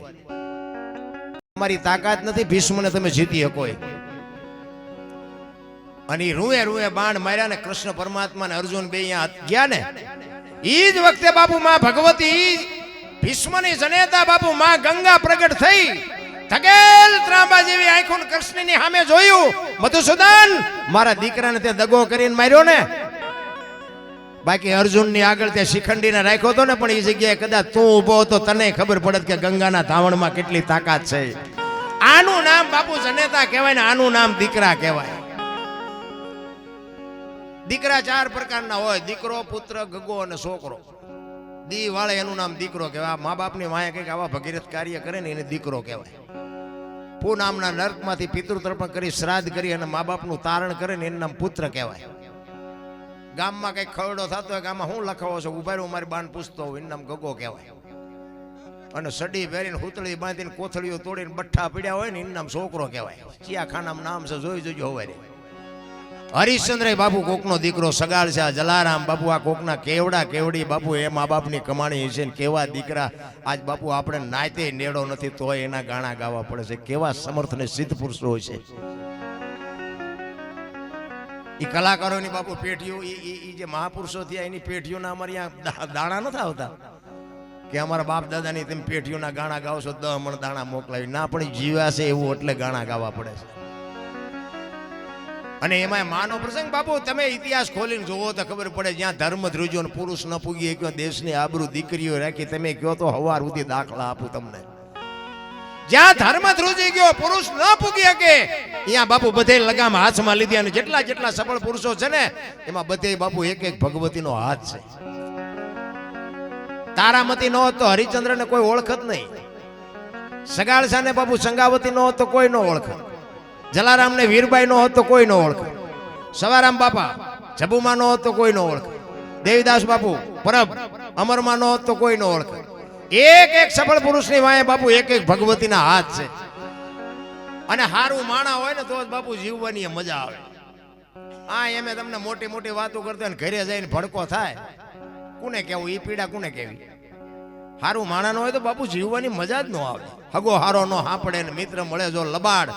તમારી તાકાત નથી ભીષ્મને તમે જીતી શકો. અને રૂએ રૂએ બાણ માર્યા ને કૃષ્ણ પરમાત્મા ને અર્જુન બે અહીંયા ગયા ને ઈ જ વખતે બાપુ માં ભગવતી ભીષ્મની જનેતા બાપુ માં ગંગા પ્રગટ થઈ. થકેલ ત્રાંબા જેવી આંખોને કૃષ્ણની સામે જોયું. મધુસૂદન મારા દીકરાને તે દગો કરીને માર્યો ને, બાકી અર્જુનની આગળ તે શિખંડીને રાખ્યો હતો ને, પણ એ જગ્યાએ કદાચ તું ઊભો હતો તને ખબર પડત કે ગંગાના ધાવણમાં કેટલી તાકાત છે. આનું નામ બાપુ જનેતા કહેવાય ને આનું નામ દીકરા કહેવાય. દીકરા 4 પ્રકારના હોય: દીકરો, પુત્ર, ગગો અને છોકરો. દી વાળે એનું નામ દીકરો કહેવાય. મા બાપની માયા કંઈક આવા ભગીરથ કાર્ય કરે ને એને દીકરો કહેવાય. પૂનામના નર્કમાંથી પિતૃ તર્પણ કરી શ્રાદ્ધ કરી અને મા બાપનું તારણ કરે ને એનું નામ પુત્ર કહેવાય. ગામમાં કઈ ખરડો થતો હોય, ગામમાં હું લખાવો છો ઉભા રહ્યો મારી બાન પૂછતો હોય, એનું નામ ગગો કહેવાય. અને સડી પહેરીને હુતળી બાંધીને કોથળીઓ તોડીને બઠ્ઠા પીડ્યા હોય ને એનું નામ છોકરો કહેવાય. ચિયાખાનામાં નામ છે, જોઈ જોજો હવે. હરિશ્ચંદ્ર બાપુ કોકનો દીકરો સગાળ છે. આ જલારામ બાપુ આ કોકના કેવડા કેવડી બાપુ એ મા બાપની કમાણી છે ને કેવા દીકરા. આજ બાપુ આપણે નાતે નેડો નથી તોય એના ગાણા ગાવા પડે છે. કેવા સમર્થ ને સિદ્ધ પુરુષો હોય છે. એ કલાકારોની બાપુ પેઢીઓ એ જે મહાપુરુષો થયા એની પેઢીઓના અમારે અહીંયા દાણા નથી આવતા કે અમારા બાપ દાદાની તમે પેઢીઓના ગાણા ગાવશો 10 મણ દાણા મોકલાવી ના, પણ જીવ્યા છે એવું એટલે ગાણા ગાવા પડે છે. અને એમાં માનો પ્રસંગ બાપુ તમે ઇતિહાસ ખોલીને જોવો તો ખબર પડે. જ્યાં ધર્મ ધ્રુજો પુરુષ ન પૂગી ગયો, દેશની આબરૂ દીકરીઓ રાખી, તમે કહો તો હવાર સુધી દાખલા આપું તમને. જ્યાં ધર્મ ધ્રુજી ગયો, પુરુષ ન પૂગી શકે, અહીંયા બાપુ બધે લગામ હાથમાં લીધી. અને જેટલા જેટલા સફળ પુરુષો છે ને એમાં બધે બાપુ એક એક ભગવતીનો હાથ છે. તારામતી ન હોત તો હરિચંદ્ર ને કોઈ ઓળખત નહીં. સગાળસા ને બાપુ સંગાવતી ન હોત તો કોઈ ન ઓળખત. જલારામ ને વીરબાઈ નો હોત તો કોઈ નો ઓળખે. સવારામ બાપા જબુમાં નો હોત તો કોઈ નો ઓળખે. દેવીદાસ બાપુ પરબ અમરમાં નો હોત તો કોઈ નો ઓળખે. એક એક સફળ પુરુષની વાંહે બાપુ એક એક ભગવતીના હાથ છે. અને હારું માણા હોય ને તો જ બાપુ જીવવાની મજા આવે. આ એમે તમને મોટી મોટી વાતો કરતો ને ઘરે જઈને ભડકો થાય, કોને કેવું એ પીડા કોને કેવી? હારું માણા નો હોય તો બાપુ જીવવાની મજા જ ન આવે. હગો હારો નો હાંપડે ને મિત્ર મળે જો લબાડ,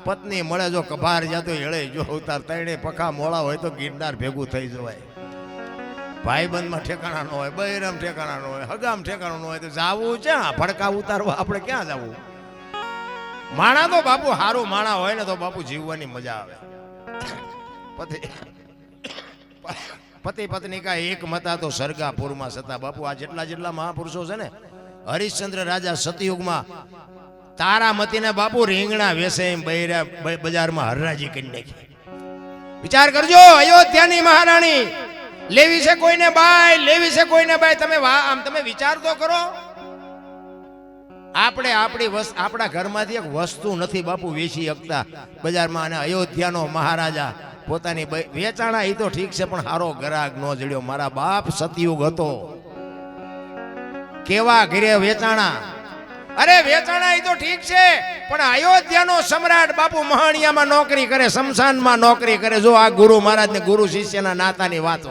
પત્ની મળે જો કભાર જાતો હેળે જો ઉતાર, તણે પખા મોળા હોય તો ગિરનાર ભેગું થઈ જવાય. ભાઈબંધમાં ઠેકાણા ન હોય, બૈરામ ઠેકાણા ન હોય, હગામ ઠેકાણું ન હોય તો જાવું ક્યાં? ભડકા ઉતારવા આપણે ક્યાં જવું? માણા તો બાપુ હારું માણા હોય ને તો બાપુ જીવવાની મજા આવે. પતિ પત્ની કા એક મતા તો સરગાપુરમાં સતા. બાપુ આ જેટલા જેટલા મહાપુરુષો છે ને, હરિશ્ચંદ્ર રાજા સતયુગમાં તારામતીને બાપુ રીંગણા વેસે બજારમાં હરરાજી કરી નાખી. વિચાર કરજો, અયોધ્યાની મહારાણી લેવી છે કોઈને બાય, લેવી છે કોઈને બાય. તમે આમ તમે વિચાર તો કરો. આપણે આપણા ઘરમાંથી એક વસ્તુ નથી બાપુ વેચી શકતા બજારમાં. અને અયોધ્યાનો મહારાજા પોતાની વેચાણા એ તો ઠીક છે, પણ હારો ગ્રાહક ન જડ્યો. મારા બાપ સતયુગ હતો, કેવા ઘરે વેચાણા. અરે વેચાણા એ તો ઠીક છે, પણ અયોધ્યાનો સમ્રાટ બાપુ મહાણિયામાં નોકરી કરે, શમશાનમાં નોકરી કરે. જો આ ગુરુ મહારાજ ને ગુરુ શિષ્યના નાતાની વાતો.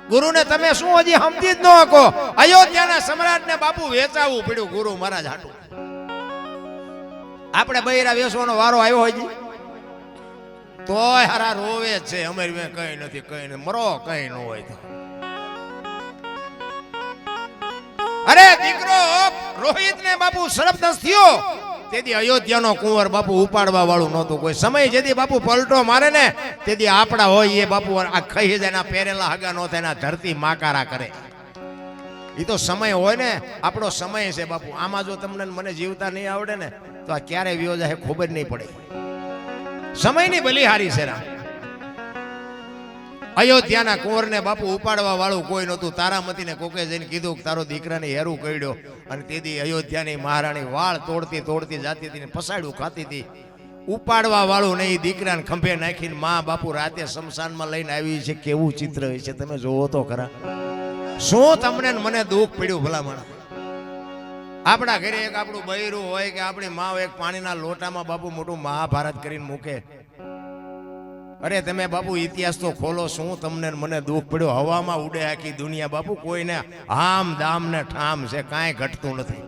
ગુરુને તમે શું હજી સમજી જ ન શકો. અયોધ્યાના સમ્રાટને બાપુ વેચાવવું પડ્યું ગુરુ મહારાજ હાટું. આપણે બૈરા વેચવાનો વારો આવ્યો હજી તોય હારા રોવે જ છે. અમારી મેં કઈ નથી, કઈ નથી, મરો કઈ ન હોય તો. અરે દીકરો રોહિત ને બાપુ સરપદંશ થયો તેથી અયોધ્યાનો કુંવર બાપુ ઉપાડવા વાળું નહોતું કોઈ. સમય જેથી બાપુ પલટો મારે ને તેથી આપડા હોય એ બાપુ આ ખાઈ જાય, ના પહેરેલા હગા નો થાય, ના ધરતી માકારા કરે. એ તો સમય હોય ને, આપણો સમય છે બાપુ. આમાં જો તમને મને જીવતા નહીં આવડે ને તો આ ક્યારે વિયો જાય ખબર નહીં પડે. સમયની બલિહારી છે રામ. અયોધ્યાના કુંવરને બાપુ ઉપાડવા વાળું કોઈ નહોતું. તારામતીને કોકે જઈને કીધું કે તારો દીકરાને હેરું કર્યો, અને તેથી અયોધ્યાની મહારાણી વાળ તોડતી તોડતી જાતી હતી, પસાડ્યું ખાતી હતી. ઉપાડવા વાળું નહીં, દીકરાને ખંભે નાખીને મા બાપુ રાતે શમશાનમાં લઈને આવી છે. કેવું ચિત્ર છે તમે જોવો તો ખરા. શું તમને મને દુઃખ પડ્યું ભલામણ. આપણા ઘરે એક આપણું બૈરું હોય કે આપણી મા એક પાણીના લોટામાં બાપુ મોટું મહાભારત કરીને મૂકે. અરે તમે બાપુ ઇતિહાસ તો ખોલો. શું તમને મને દુઃખ પડ્યો. હવામાં ઉડે આખી દુનિયા બાપુ. કોઈને આમ દામ ને ઠામ છે, કાંઈ ઘટતું નથી.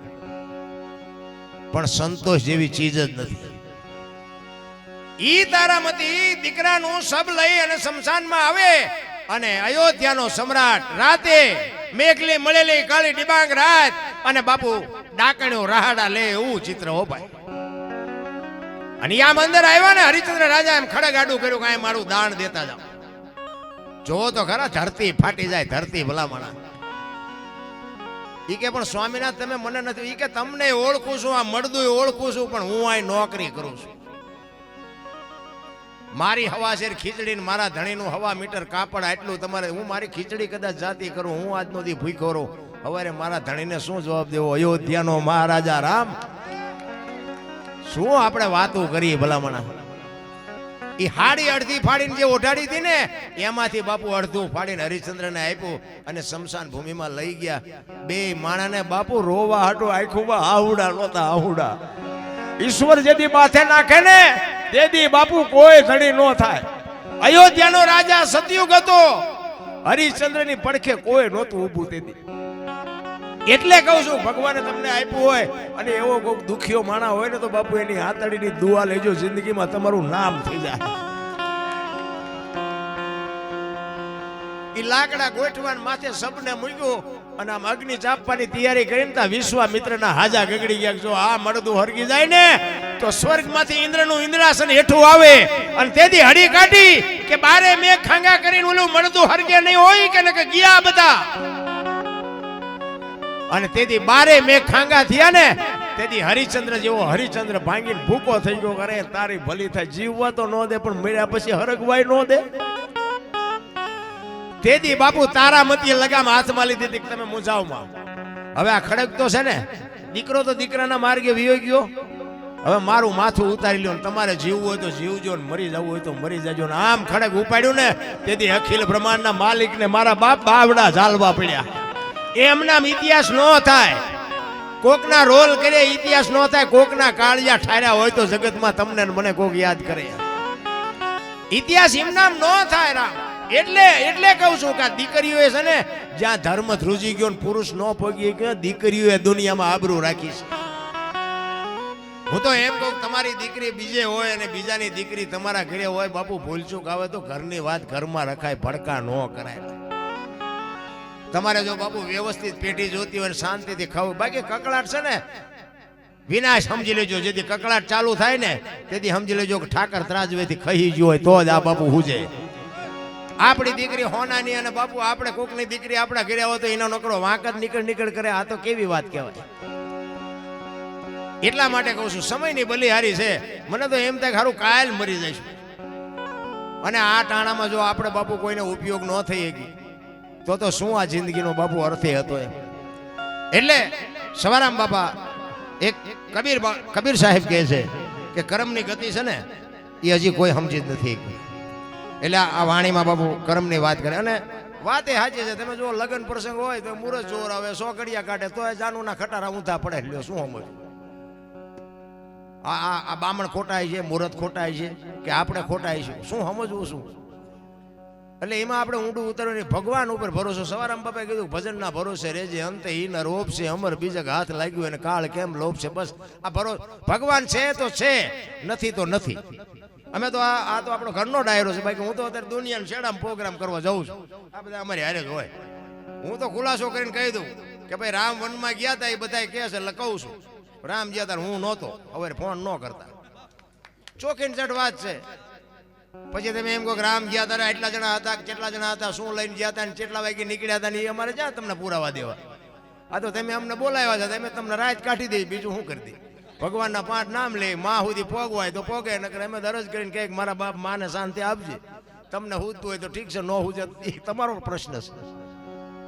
પણ સંતોષ જેવી ચીજ જ નથી. ઈ તારામતી દીકરાનું સબ લઈ અને શમશાનમાં આવે અને અયોધ્યાનો સમ્રાટ રાતે મેઘલી મળેલી કાળી ડિબાંગ રાત અને બાપુ ડાકણ્યો રાહાડા લે એવું ચિત્ર હો ભાઈ. અને આમ અંદર આવ્યા ને હરિચંદ્ર રાજા એમ ખડગાડું કર્યું કે મારું દાન દેતા જાઓ. જો તો ખરા ધરતી ફાટી જાય, ધરતી ભલામણા. ઈ કે પણ સ્વામિનાથ તમે મને નથી. ઈ કે તમને ઓળખું છું, આ મળદું ઓળખું છું, પણ હું આ નોકરી કરું છું. મારી હવા શેર ખીચડી ને મારા ધણીનું હવા મીટર કાપડ આટલું તમારે. હું મારી ખીચડી કદાચ જાતી કરું, હું આજનો દી ભૂખ્યો રહું. હવે મારા ધણીને શું જવાબ દેવો. અયોધ્યાનો મહારાજા રામ. શું આપણે વાતો કરી ભલામણા. એ હાડી અડધી ફાડીને જે ઓઢાડી હતી ને એમાંથી બાપુ અડધું ફાડીને હરિશ્ચંદ્રને આપ્યું અને શમશાન ભૂમિમાં લઈ ગયા. બે માણાને બાપુ રોવા હાટું આખું આહુડા નહોતા આહુડા. ઈશ્વર જેથી માથે નાખે ને તેથી બાપુ કોઈ ધણી ન થાય. અયોધ્યાનો રાજા સતયુગ હતો, હરિશ્ચંદ્રની પડખે કોઈ નહોતું ઊભું તેથી. એટલે કહું છું ભગવાને તમને આપ્યું હોય અને એવો કોઈક દુખિયો માણા હોય ને તો બાપુ એની હાથડીની દુઆ લેજો, જિંદગીમાં તમારું નામ થઈ જાય. ઈ લાકડા ગોઠવાન માથે સબને મૂક્યું અને આમ અગ્નિ ચાપવાની તૈયારી કરીને તા વિશ્વામિત્રના હાજા ગગડી ગયા. જો આ મળદું હરગી જાય ને તો સ્વર્ગમાંથી ઇન્દ્રનું ઇન્દ્રાસન હેઠું આવે અને તેથી હડી કાઢી કે બારે મેઘ ખાંગા કરીને ઓલું મળદું હરગે નહીં હોય કે ગયા બધા. અને તેથી બારે મેઘ ખાંગા થયા ને તેથી હરિચંદ્ર જેવો હરિચંદ્ર ભાંગીને ભૂકો થઈ ગયો. કરે તારી ભલી થાય. જીવવા તો ન દે પણ મળ્યા પછી હરગવાય ન દે. તેથી બાપુ તારામતીએ લગામ હાથમાં લીધી હતી તમે મુંજાવમાં. હવે આ ખડક તો છે ને, દીકરો તો દીકરાના માર્ગે વિયો ગયો. હવે મારું માથું ઉતારી લ્યો. તમારે જીવવું હોય તો જીવજો, ને મરી જવું હોય તો મરી જજો. ને આમ ખડક ઉપાડ્યું ને તેથી અખિલ બ્રહ્માંડના માલિક ને મારા બાપ બાવડા ઝાલવા પડ્યા. એમના ઇતિહાસ ન થાય. કોકના રોલ કરે ઇતિહાસ ન થાય. કોકના કાળિયા ઠાર્યા હોય તો જગતમાં તમને મને કોક યાદ કરે. ઇતિહાસ એમનામ ન થાય રામ. એટલે કહું છું કે દીકરીઓએ છે ને જ્યાં ધર્મ ધ્રુજી ગયો ને પુરુષ ન પગી ગયો, દીકરીઓએ દુનિયામાં આબરૂ રાખી છે. હું તો એમ કહું તમારી દીકરી બીજે હોય અને બીજાની દીકરી તમારા ઘરે હોય બાપુ ભૂલચૂક આવે તો ઘરની વાત ઘરમાં રખાય, ભડકા ન કરાય. તમારે જો બાપુ વ્યવસ્થિત પેટી જોતી હોય શાંતિથી ખાવું. બાકી કકળાટ છે ને વિનાશ સમજી લેજો. જેથી કકળાટ ચાલુ થાય ને તેથી સમજી લેજો કે ઠાકર ત્રાજવેથી ખાઈ ગયો હોય તો જ આ બાપુ હુજે. આપણી દીકરી હોનાની અને બાપુ આપણે કોકની દીકરી આપણા ઘરે હોય તો એનો નકરો વાંક જ નીકળ કરે. આ તો કેવી વાત કહેવાય. એટલા માટે કહું છું સમયની બલિહારી છે. મને તો એમ થાય સારું કાયલ મરી જઈશ. અને આ ટાણામાં જો આપણે બાપુ કોઈને ઉપયોગ ન થઈ શકી તો શું આ જિંદગીનો બાપુ અર્થે હતો એમ. એટલે સવારામ બાપા એક કબીર સાહેબ કહે છે કે કર્મની ગતિ છે ને એ હજી કોઈ સમજી જ નથી. એટલે આ વાણીમાં બાપુ કર્મની વાત કરે અને વાત એ સાચી છે. તમે જો લગ્ન પ્રસંગ હોય તો મુરત જોર આવે, સો કડિયા કાઢે તો જાનુના ખટારા ઊંધા પડે. લ્યો શું સમજ? આ બામણ ખોટાય છે, મુરત ખોટાય છે કે આપણે ખોટાય છે? શું સમજવું શું? એટલે એમાં આપણે ઊંડું ઉતરવાની ભગવાન ઉપર ભરોસો. સવારામ બાપાએ કીધું ભજનના ભરોસે રેજે, અંતે ઈના રોપ છે અમર બીજક હાથ લાગ્યું અને કાળ કેમ લોભ છે. બસ આ ભગવાન છે તો છે, નથી તો નથી. અમે તો આ તો આપણો ઘરનો ડાયરો છે. બાકી હું તો અત્યારે દુનિયાના શેડામાં પ્રોગ્રામ કરવા જાઉં છું. આ બધા અમારી હારે જ હોય. હું તો ખુલાસો કરીને કહી દઉં કે ભાઈ રામ વનમાં ગયા હતા એ બધા કહે છે, એટલે કહું છું રામ ગયા હતા હું નહોતો. હવે ફોન ન કરતા, ચોખીન ચટ વાત છે. પછી તમે એમ કહો કે રામ ગયા હતા એટલા જણા હતા, કેટલા જણા હતા, શું લઈને ગયા હતા, કેટલા વાગે નીકળ્યા હતા, એ અમારે જ્યાં તમને પુરાવા દેવા? આ તો તમે અમને બોલાવ્યા છે, તમે તમને રાત કાઢી દઈ, બીજું શું કરી દઈ? ભગવાનના 5 નામ લે, માં સુધી પોગવાય તો પોગે, નકર અમે દરજ કરીને કહે મારા બાપ માને શાંતિ આપજે. તમને હુજતું હોય તો ઠીક છે, ન હુજે એ તમારો પ્રશ્ન છે.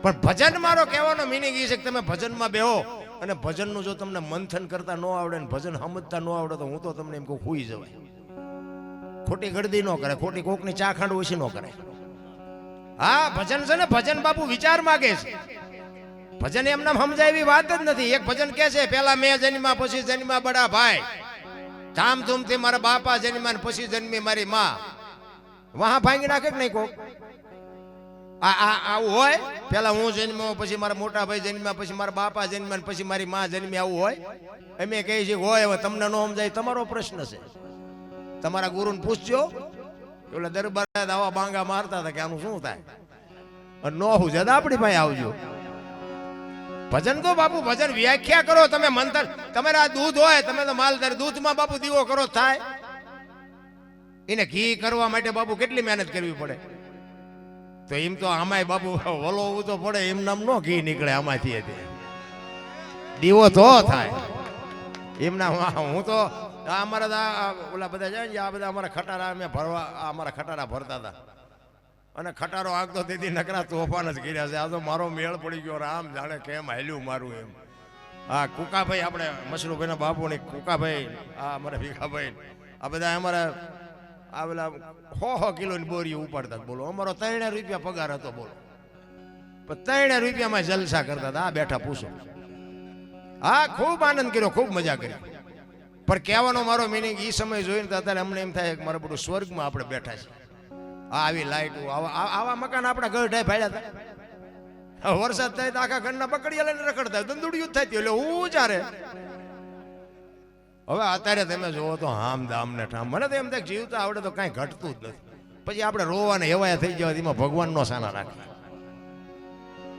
પણ ભજન મારો કહેવાનો મિનિંગ એ છે કે તમે ભજનમાં બેહો, અને ભજનનું જો તમને મંથન કરતા ન આવડે ને ભજન સમજતા ન આવડે તો હું તો તમને એમ કહું ખુઈ જવાય. ખોટી ગળદી ન કરે, ખોટી કોકની ચા ખાંડ ઓછી ન કરે. હા ભજન છે ને, ભજન બાપુ વિચાર માગે છે. ભજન એમ નામ સમજાય એવી વાત જ નથી. એક ભજન કે છે પેલા મેં જન્મા પછી જન્મા બડા ભાઈ, ધામધૂમથી મારા બાપા જન્મા ને પછી જન્મી મારી માં. વહા ભાંગી નાખે કે નહીં કોક? આવું હોય? પેલા હું જન્મ્યો પછી મારા મોટા ભાઈ જન્મ્યા પછી મારા બાપા જન્મ્યા પછી મારી માં જન્મી, આવું હોય? અમે કહીએ છીએ હોય. હવે તમને ન સમજાય તમારો પ્રશ્ન છે. તમારા ગુરુને પૂછજો. એટલે દરબાર આવા બાંગા મારતા હતા કે આનું શું થાય, ન હું જદ આપણી પાસે આવજો. ભજન તો બાપુ ભજન વ્યાખ્યા કરો તમે. મંત્ર તમારા દૂધ હોય, તમે તો માલદાર, દૂધમાં બાપુ દીવો કરો થાય? એને ઘી કરવા માટે બાપુ કેટલી મહેનત કરવી પડે. તો એમ તો આમાંય બાપુ વલોવું તો પડે, એમ નામ નો ઘી નીકળે આમાંથી. દીવો તો થાય એમ ના. હું તો અમારા ઓલા બધા જાય ને, આ બધા અમારા ખટારા અમે ભરવા, અમારા ખટારા ભરતા હતા, અને ખટારો આગતો તેથી નકરા તોફાન જ કર્યા છે. આ તો મારો મેળ પડી ગયો, રામ જાણે કેમ હાલ્યું મારું એમ. હા કુકાભાઈ, આપણે મશરૂભાઈ ના બાપુ ને કુકાભાઈ, આ અમારા ભીખાભાઈ, આ બધા અમારા આ પેલા 100 કિલોની બોરી ઉપાડતા. બોલો અમારો 3 રૂપિયા પગાર હતો. બોલો 3 રૂપિયામાં જલસા કરતા હતા. આ બેઠા પૂછો. હા ખૂબ આનંદ કર્યો, ખૂબ મજા કરી. પણ કહેવાનો મારો મિનિંગ એ સમય જોઈને અત્યારે અમને એમ થાય કે મારે બધું સ્વર્ગમાં આપણે બેઠા છીએ. આવી લાઈટો, આવા મકાન આપણા ઘર ઢાઈ ફાડ્યા હતા. વરસાદ થાય તો આખા ઘરના પકડી લઈને રખડતા, દંદુડિયું થાય એટલે હું ચારે. હવે અત્યારે તમે જોવો તો હામ દામ ને ઠામ. મને તો એમ થાય જીવતા આવડે તો કાંઈ ઘટતું જ નથી. પછી આપણે રોવાને હેવાયા થઈ જવા, એમાં ભગવાનનો સાના રાખે.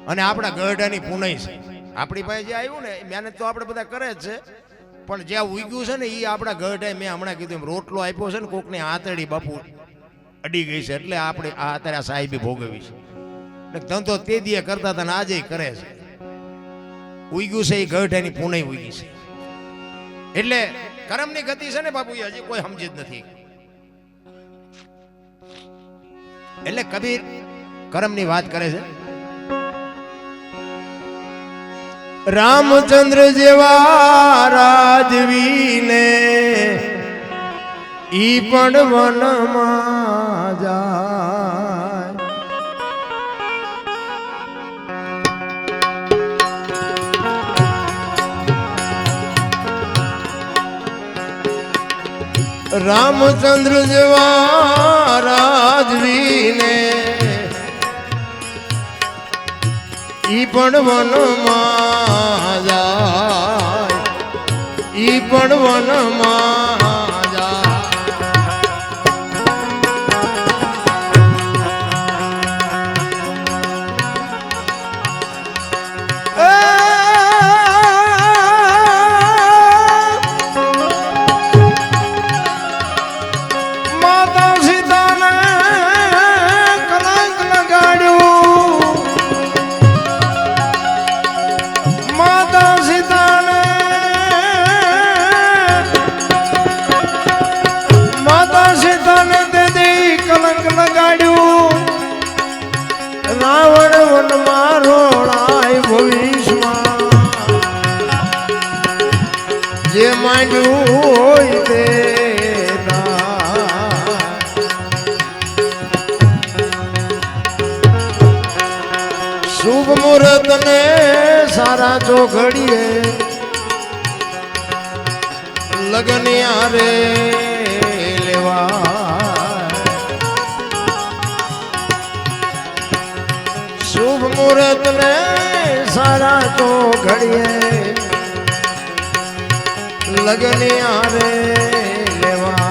અને આપણા ગઢાની પુનઈ છે. આપણી પાસે જે આવ્યું ને મહેનત તો આપણે બધા કરે જ છે, પણ જ્યાં ઉગ્યું છે ને એ આપણા ગઢાએ, મેં હમણાં કીધું એમ રોટલો આપ્યો છે ને કોકની આતરડી બાપુ અડી ગઈ છે, એટલે આપણે આ અત્યારે સાહેબી ભોગવી છે. ધંધો તે દીએ કરતા હતા ને આજે કરે છે. ઉગ્યું છે એ ગઢાની પુનઈ ઉગી છે. એટલે કરમની ગતિ છે ને બાપુ, એ હજી કોઈ સમજી જ નથી. એટલે કબીર કરમની વાત કરે છે. રામચંદ્ર જેવા રાજવીને ઈ પણ વનમાં જાય. રામચંદ્ર જેવા રાજવીને ઈ પણ વનમાં જાય, ઈ પણ વનમાં જાય. માતા સીતાને કલંક લગાડ્યું, માતા સીતાને તેથી કલંક લગાડ્યું. રાવણ વનમાં રોળાય ભવિષ્યમાં, જે માંડ્યું હોય તે શુભ મુહૂર્ત ને સારા જો ઘડીએ લગન યારે લેવા શુભ મુહૂર્ત ને સારા જો ઘડીએ લગન યારે લેવા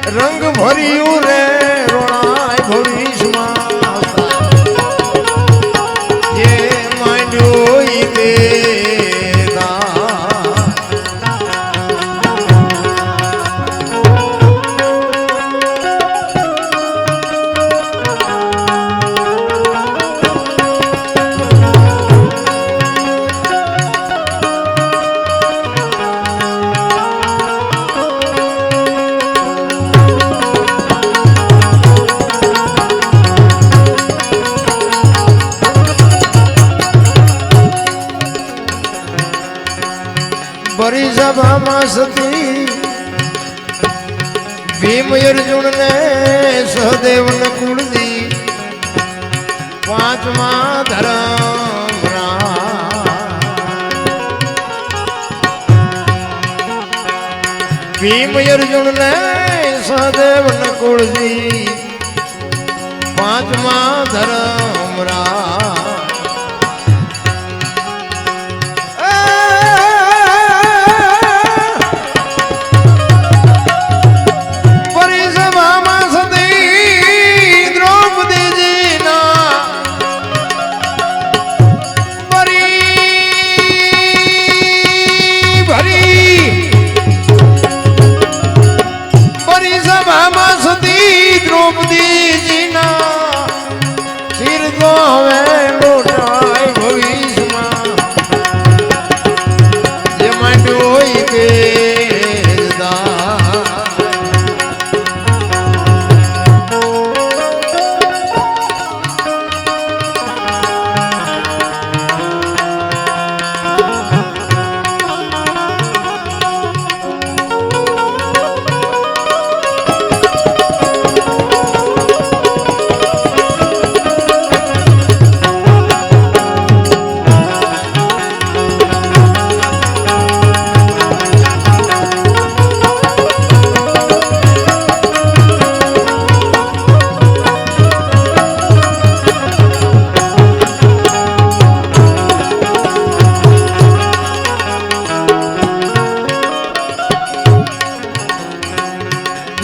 રંગ ભર્યું રે રોણાય ભવિષ્યમાં જે માંડ્યો ઈ દેદાર ભરી સભામાં સતી ભીમ અર્જુન ને સહદેવ ને કુળદી પાંચમા ધર્મ ભીમ અર્જુન ને સહદેવ ને કુળદી પાંચમા ધર્મ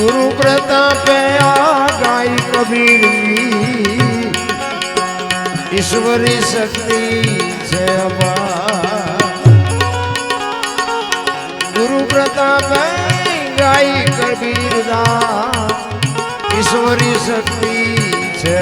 गुरु प्रताप गाय कबीर ईश्वरी शक्ति से गुरु प्रताप गाय कबीर दा ईश्वरी शक्ति से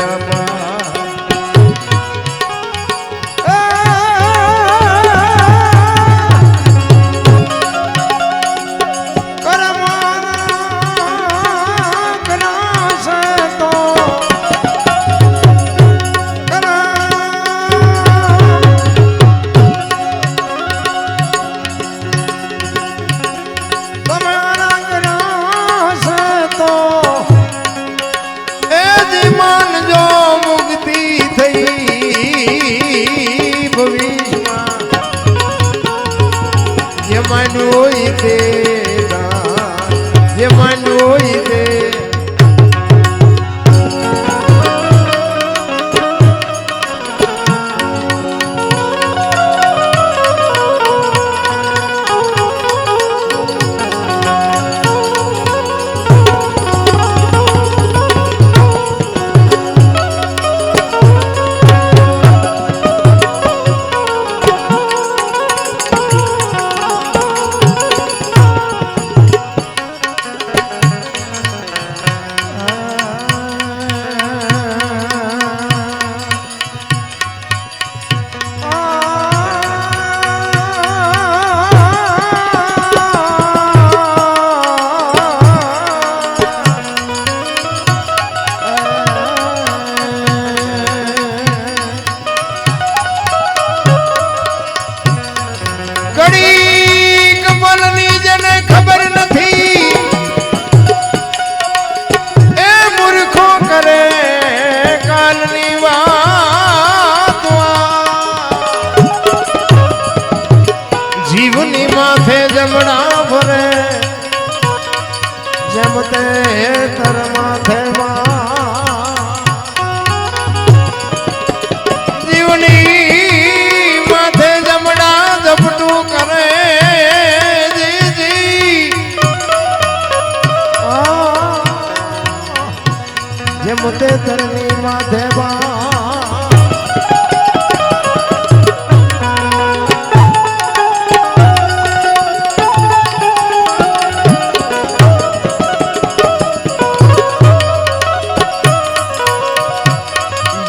જેમ તે તર માથે જીવની માથે જમડા ઝપટું કરે જેમ તે તરની માથે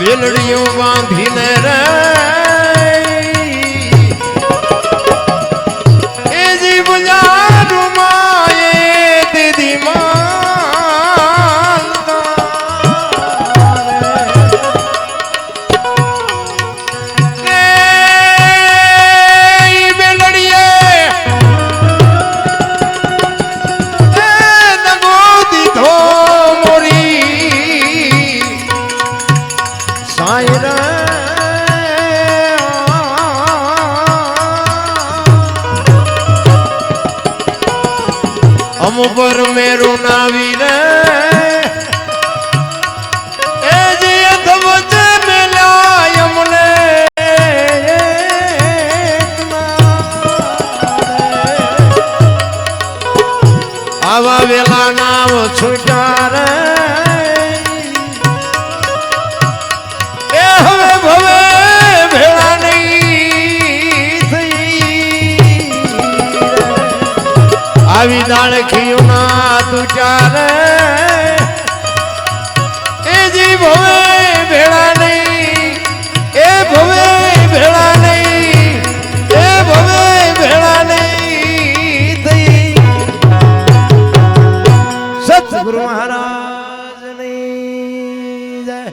બેલડીઓ બાંધીને રે એ જીવ જાડુમાં એ દીદી પર મેરું નાવી રે એ જે ધવચ મેલાય અમને આવા વેલા નામ છૂટા રે એ હવે ભવે ભેળા નહીં થઈ આવી દાળખીઓ ના તું ચાલે એ જી ભવે ભેળા નહીં એ ભવે ભેળા નહીં એ ભવે ભેળા નહીં થઈ સતગુરુ મહારાજ